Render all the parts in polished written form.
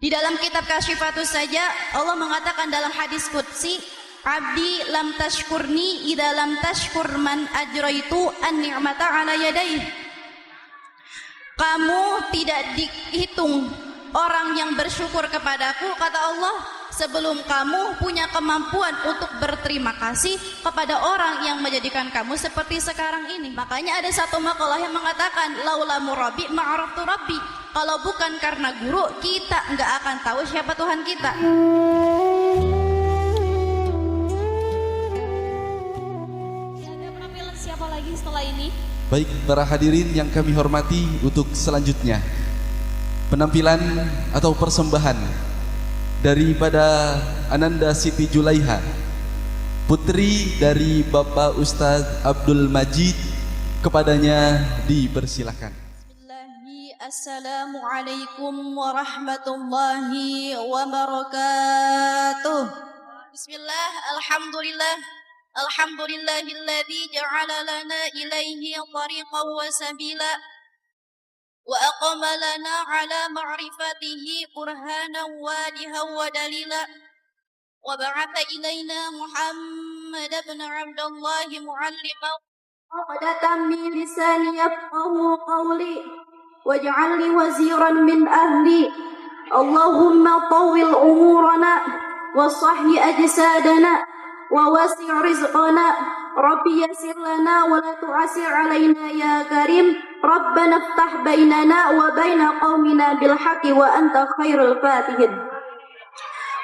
Di dalam kitab Kasyifatus saja Allah mengatakan dalam hadis qudsi, "Abdi lam tashkurni idza lam tashkur man ajraitu an-ni'mata 'ala yadayhi." Kamu tidak dihitung orang yang bersyukur kepadaku, kata Allah, sebelum kamu punya kemampuan untuk berterima kasih kepada orang yang menjadikan kamu seperti sekarang ini. Makanya ada satu makalah yang mengatakan, laula murabbi ma'araftu rabbi. Kalau bukan karena guru, kita nggak akan tahu siapa Tuhan kita. Ada penampilan siapa lagi setelah ini? Baik, para hadirin yang kami hormati, untuk selanjutnya penampilan atau persembahan daripada Ananda Siti Julaiha, putri dari Bapak Ustadz Abdul Majid, kepadanya dipersilakan. Assalamualaikum warahmatullahi wabarakatuh. Bismillah, alhamdulillah. Alhamdulillahilladzi ja'ala lana ilaihi tariqan wa sabila wa aqama lana ala ma'rifatihi burhanan wadihan wa dalila wa ba'atha ilaina Muhammad ibn Abdullah mu'alliman uqdatan min lisani yafqahu qawli waj'al li waziran min ahli Allahumma tawwil umurana wa sahhi ajsadana wa wasi' rizqana Rabbi yassir lana wa la tu'assir alaina ya karim Rabbana iftah bainana wa baina qaumina bil haqqi wa anta khairul fatihin.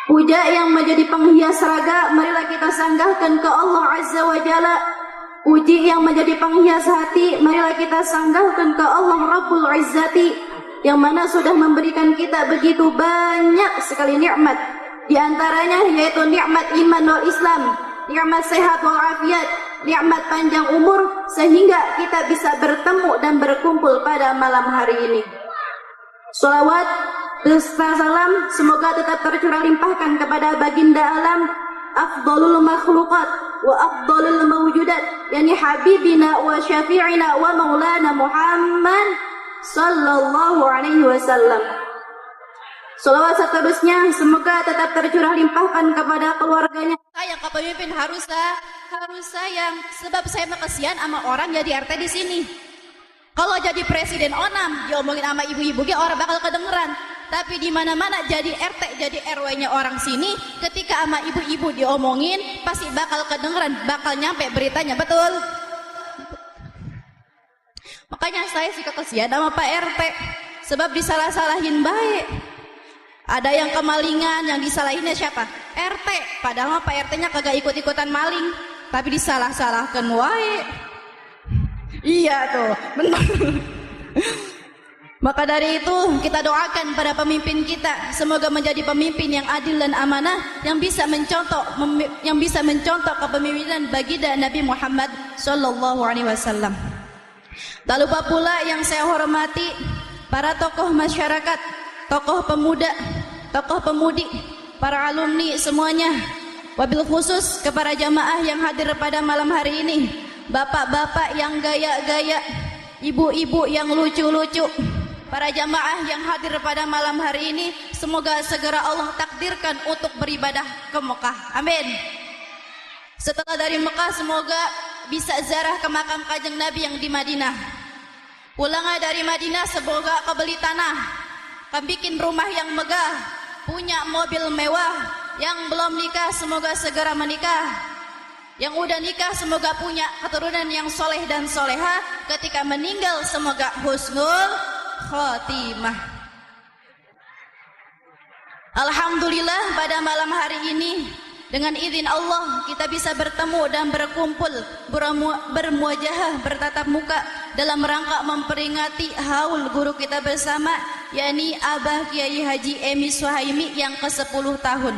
Puja yang menjadi penghias raga marilah kita sanggahkan ke Allah Azza wa Jalla. Puji yang menjadi penghias hati marilah kita sanggahkan ke Allah Rabbul Izzati, yang mana sudah memberikan kita begitu banyak sekali nikmat. Di antaranya yaitu nikmat iman wal Islam, nikmat sehat wal afiat, nikmat panjang umur, sehingga kita bisa bertemu dan berkumpul pada malam hari ini. Sholawat beserta salam semoga tetap tercurah limpahkan kepada baginda alam, afdalul makhluqat wa afdalul mawjudat, yani habibina wa syafi'ina wa maulana Muhammad sallallahu alaihi wasallam. Sholawat seterusnya semoga tetap tercurah limpahkan kepada keluarganya. Saya kepemimpin harus sayang, sebab saya kesian sama orang jadi RT di sini. Kalau jadi presiden onam, diomongin sama ibu-ibu ge orang bakal kedengeran. Tapi di mana-mana jadi RT, jadi RW-nya orang sini, ketika sama ibu-ibu diomongin, pasti bakal kedengeran, bakal nyampe beritanya, betul? Makanya saya suka kesian sama Pak RT, sebab disalah-salahin baik. Ada yang kemalingan, yang disalahinnya siapa? RT. Padahal Pak RT-nya kagak ikut-ikutan maling, tapi disalah-salahkan wae. Iya tuh, benar. Maka dari itu kita doakan pada pemimpin kita, semoga menjadi pemimpin yang adil dan amanah, yang bisa mencontoh kepemimpinan baginda Nabi Muhammad sallallahu alaihi wasallam. Tak lupa pula yang saya hormati para tokoh masyarakat, tokoh pemuda, tokoh pemudi, para alumni semuanya, wabil khusus kepada jamaah yang hadir pada malam hari ini, bapak-bapak yang gaya-gaya, ibu-ibu yang lucu-lucu, para jamaah yang hadir pada malam hari ini, semoga segera Allah takdirkan untuk beribadah ke Mekah. Amin. Setelah dari Mekah semoga bisa ziarah ke makam Kanjeng Nabi yang di Madinah. Pulangnya dari Madinah semoga kebeli tanah, bikin rumah yang megah, punya mobil mewah. Yang belum nikah semoga segera menikah, yang udah nikah semoga punya keturunan yang soleh dan soleha, ketika meninggal semoga husnul khotimah. Alhamdulillah pada malam hari ini dengan izin Allah kita bisa bertemu dan berkumpul, bermuajahah, bertatap muka dalam rangka memperingati haul guru kita bersama, yakni Abah Kiai Haji Emi Suhaimi yang ke-10 tahun.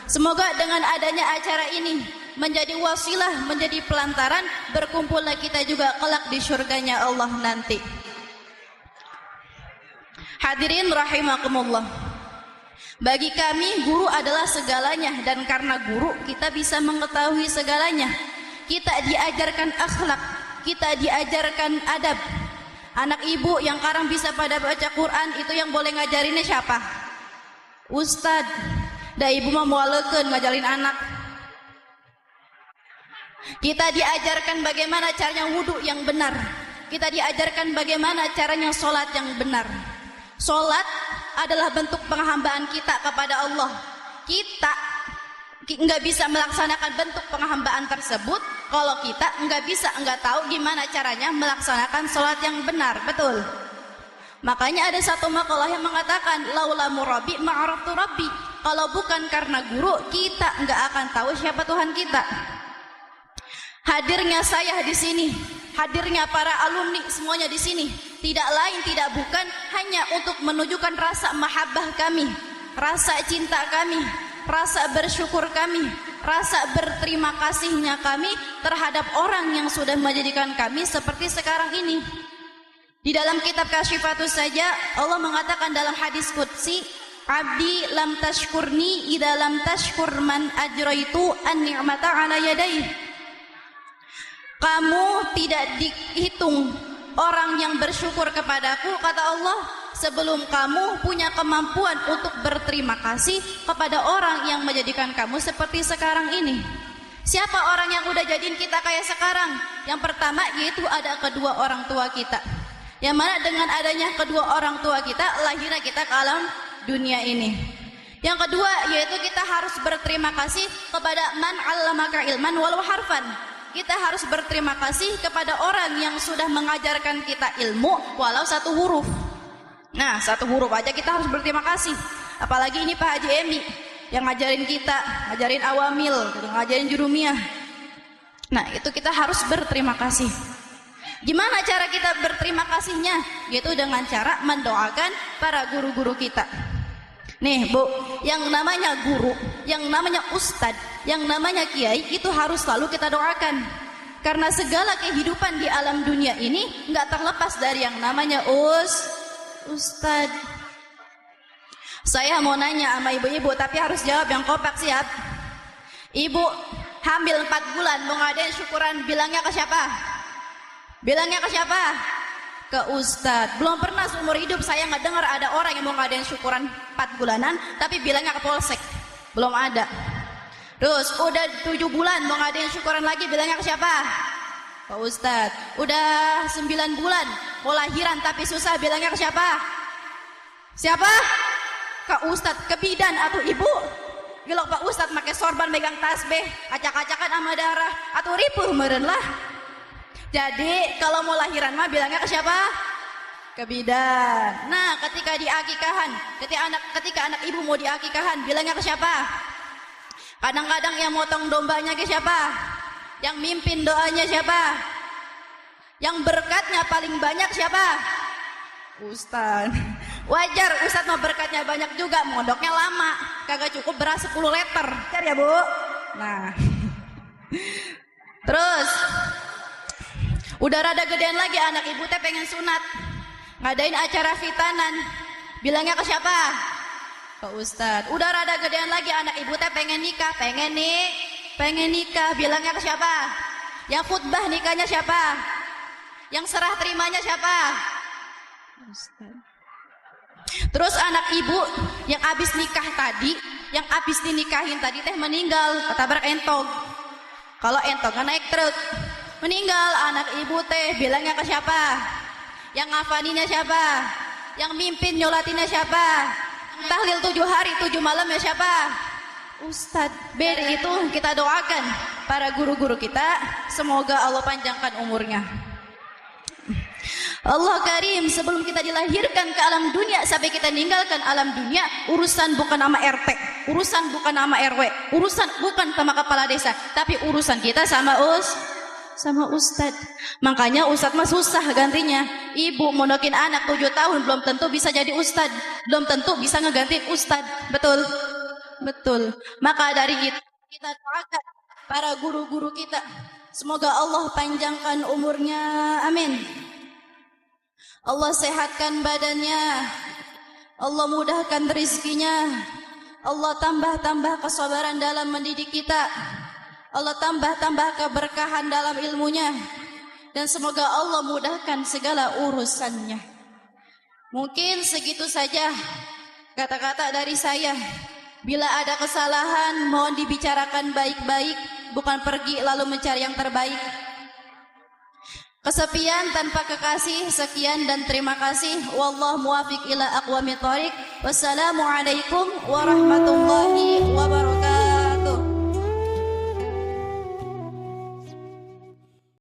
Semoga dengan adanya acara ini menjadi wasilah, menjadi pelantaran berkumpulnya kita juga kelak di surganya Allah nanti. Hadirin rahimakumullah, bagi kami guru adalah segalanya, dan karena guru kita bisa mengetahui segalanya. Kita diajarkan akhlak, kita diajarkan adab. Anak ibu yang sekarang bisa pada baca Quran, itu yang boleh ngajarinnya siapa? Ustad, da ibu mah mualeukeun ngajalin anak. Kita diajarkan bagaimana caranya wudhu yang benar. Kita diajarkan bagaimana caranya sholat yang benar. Sholat adalah bentuk penghambaan kita kepada Allah. Kita nggak bisa melaksanakan bentuk penghambaan tersebut kalau kita nggak tahu gimana caranya melaksanakan sholat yang benar. Betul. Makanya ada satu makalah yang mengatakan laula murabi ma'araftu rabbi. Kalau bukan karena guru, kita nggak akan tahu siapa Tuhan kita. Hadirnya saya di sini, hadirnya para alumni semuanya di sini, tidak lain tidak bukan hanya untuk menunjukkan rasa mahabbah kami, rasa cinta kami, rasa bersyukur kami, rasa berterima kasihnya kami terhadap orang yang sudah menjadikan kami seperti sekarang ini. Di dalam kitab Kasyifatus saja Allah mengatakan dalam hadis qudsi, abdi lam tashkurni idza lam tashkur man ajraitu an-ni'mata ala yadayhi. Kamu tidak dihitung orang yang bersyukur kepadaku, kata Allah, sebelum kamu punya kemampuan untuk berterima kasih kepada orang yang menjadikan kamu seperti sekarang ini. Siapa orang yang udah jadiin kita kayak sekarang? Yang pertama yaitu ada kedua orang tua kita, yang mana dengan adanya kedua orang tua kita lahirnya kita ke alam dunia ini. Yang kedua yaitu kita harus berterima kasih kepada man 'allamaka ilman walau harfan. Kita harus berterima kasih kepada orang yang sudah mengajarkan kita ilmu walau satu huruf. Nah, satu huruf aja kita harus berterima kasih. Apalagi ini Pak Haji Emi yang ngajarin kita, ngajarin awamil, ngajarin jurumiyah. Nah, itu kita harus berterima kasih. Gimana cara kita berterima kasihnya? Yaitu dengan cara mendoakan para guru-guru kita. Nih Bu, yang namanya guru, yang namanya ustadz, yang namanya kiai itu harus selalu kita doakan. Karena segala kehidupan di alam dunia ini nggak terlepas dari yang namanya ustadz. Saya mau nanya sama ibu-ibu tapi harus jawab yang kompak, siap? Ibu hamil 4 bulan mau ngadain syukuran, bilangnya ke siapa? Bilangnya ke siapa? Ke ustadz. Belum pernah seumur hidup saya nggak dengar ada orang yang mau ngadain syukuran 4 bulanan tapi bilangnya ke polsek. Belum ada. Terus udah 7 bulan mau ngadain syukuran lagi, bilangnya ke siapa? Ke ustadz. Udah 9 bulan mau lahiran tapi susah, bilangnya ke siapa? Siapa? Ke ustadz. Ke bidan atau ibu gelok Pak ustadz pakai sorban megang tasbih acak-acakan sama darah atau ripuh meureun lah. Jadi kalau mau lahiran mah bilangnya ke siapa? Ke bidan. Nah, ketika diakikahan, ketika anak ibu mau diakikahan, bilangnya ke siapa? Kadang-kadang yang motong dombanya ke siapa? Yang mimpin doanya siapa? Yang berkatnya paling banyak siapa? Ustaz. Wajar Ustaz mah berkatnya banyak juga, mondoknya lama, kagak cukup beras 10 liter. Wajar ya Bu? Nah. Terus udah rada gedean lagi anak ibu teh pengen sunat, ngadain acara fitanan, bilangnya ke siapa? Ke ustadz. Udah rada gedean lagi anak ibu teh pengen nikah, pengen nikah, bilangnya ke siapa? Yang khutbah nikahnya siapa? Yang serah terimanya siapa? Ustadz. Terus anak ibu yang abis nikah tadi, yang abis dinikahin tadi teh meninggal, ketabrak entog. Kalau entog naik truk, meninggal anak ibu teh, bilangnya ke siapa? Yang ngafaninya siapa? Yang mimpin nyolatinnya siapa? Tahlil 7 hari 7 malam ya siapa? Ustadz. Beri itu kita doakan para guru-guru kita, semoga Allah panjangkan umurnya. Allah Karim, sebelum kita dilahirkan ke alam dunia sampai kita meninggalkan alam dunia, urusan bukan nama RT, urusan bukan nama RW, urusan bukan sama kepala desa, tapi urusan kita sama ustadz. Makanya ustadz mah susah gantinya. Ibu mondokin anak 7 tahun belum tentu bisa jadi ustadz, belum tentu bisa ngegantiin ustadz. Betul? Betul. Maka dari itu kita doakan para guru-guru kita, semoga Allah panjangkan umurnya, amin. Allah sehatkan badannya, Allah mudahkan rezekinya, Allah tambah-tambah kesabaran dalam mendidik kita, Allah tambah-tambah keberkahan dalam ilmunya, dan semoga Allah mudahkan segala urusannya. Mungkin segitu saja Kata-kata dari saya, bila ada kesalahan mohon dibicarakan baik-baik, bukan pergi lalu mencari yang terbaik. Kesepian tanpa kekasih, sekian dan terima kasih. Wallahu muwafiq ila aqwamit thoriq. Wassalamualaikum warahmatullahi